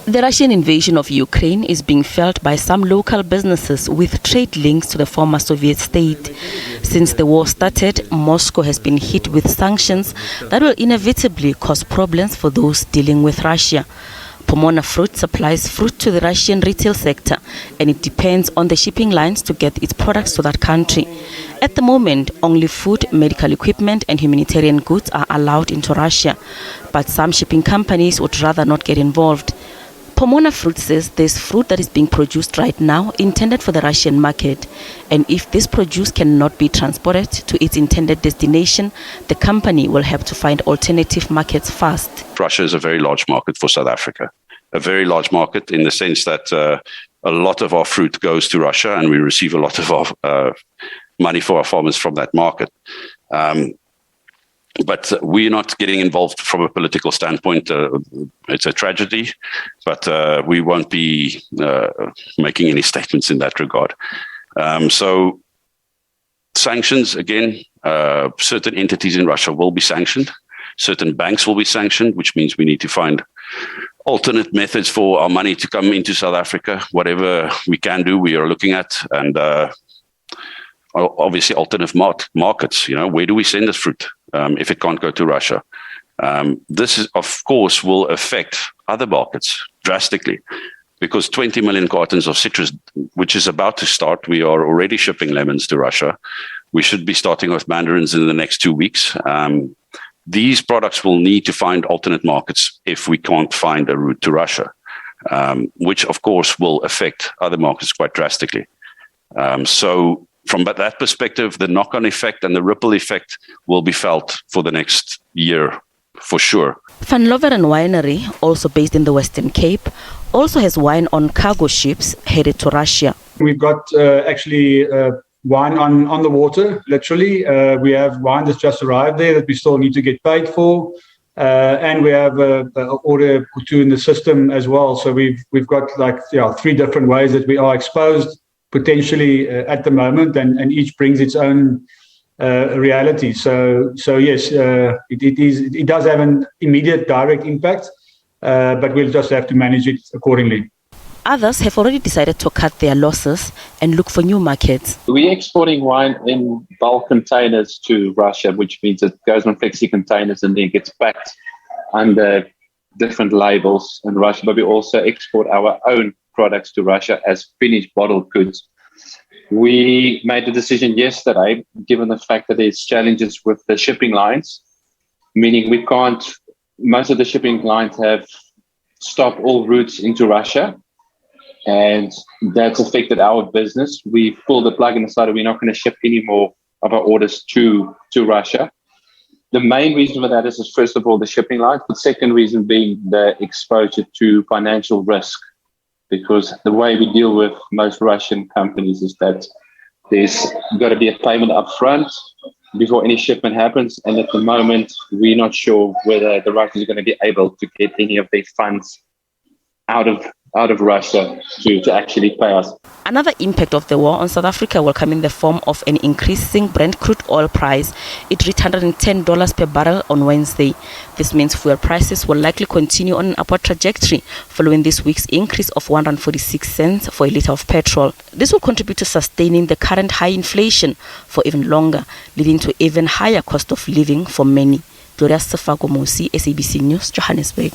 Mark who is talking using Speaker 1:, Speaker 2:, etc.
Speaker 1: The Russian invasion of Ukraine is being felt by some local businesses with trade links to the former Soviet state. Since the war started, Moscow has been hit with sanctions that will inevitably cause problems for those dealing with Russia. Pomona Fruit supplies fruit to the Russian retail sector, and it depends on the shipping lines to get its products to that country. At the moment, only food, medical equipment and humanitarian goods are allowed into Russia, but some shipping companies would rather not get involved. Pomona Fruit says there's fruit that is being produced right now intended for the Russian market, and if this produce cannot be transported to its intended destination, the company will have to find alternative markets fast.
Speaker 2: Russia is a very large market for South Africa, a very large market in the sense that a lot of our fruit goes to Russia and we receive a lot of our money for our farmers from that market. But we're not getting involved from a political standpoint. It's a tragedy, but we won't be making any statements in that regard. So sanctions, again, certain entities in Russia will be sanctioned. Certain banks will be sanctioned, which means we need to find alternate methods for our money to come into South Africa. Whatever we can do, we are looking at. And obviously alternative markets, where do we send this fruit if it can't go to Russia? This is, of course, will affect other markets drastically because 20 million cartons of citrus, which is about to start, we are already shipping lemons to Russia. We should be starting with mandarins in the next 2 weeks. These products will need to find alternate markets if we can't find a route to Russia, which, of course, will affect other markets quite drastically. So from that perspective, the knock-on effect and the ripple effect will be felt for the next year, for sure.
Speaker 1: Gogh Winery, also based in the Western Cape, also has wine on cargo ships headed to Russia.
Speaker 3: We've got actually wine on the water, literally. We have wine that's just arrived there that we still need to get paid for. And we have an order or two in the system as well. So we've got 3 different ways that we are exposed potentially at the moment, and each brings its own reality. So yes, it does have an immediate direct impact, but we'll just have to manage it accordingly.
Speaker 1: Others have already decided to cut their losses and look for new markets.
Speaker 4: We're exporting wine in bulk containers to Russia, which means it goes on flexi containers and then gets packed under different labels in Russia. But we also export our own products to Russia as finished bottled goods. We made the decision yesterday, given the fact that there's challenges with the shipping lines, meaning most of the shipping lines have stopped all routes into Russia, and that's affected our business. We pulled the plug and decided we're not going to ship any more of our orders to Russia. The main reason for that is first of all, the shipping lines, but second reason being the exposure to financial risk. Because the way we deal with most Russian companies is that there's got to be a payment up front before any shipment happens. And at the moment, we're not sure whether the Russians are going to be able to get any of their funds out of Russia to actually pay us.
Speaker 1: Another impact of the war on South Africa will come in the form of an increasing Brent crude oil price. It reached $110 per barrel on Wednesday. This means fuel prices will likely continue on an upward trajectory following this week's increase of 146 cents for a litre of petrol. This will contribute to sustaining the current high inflation for even longer, leading to even higher cost of living for many. Gloria Sefago Mosi, SABC News, Johannesburg.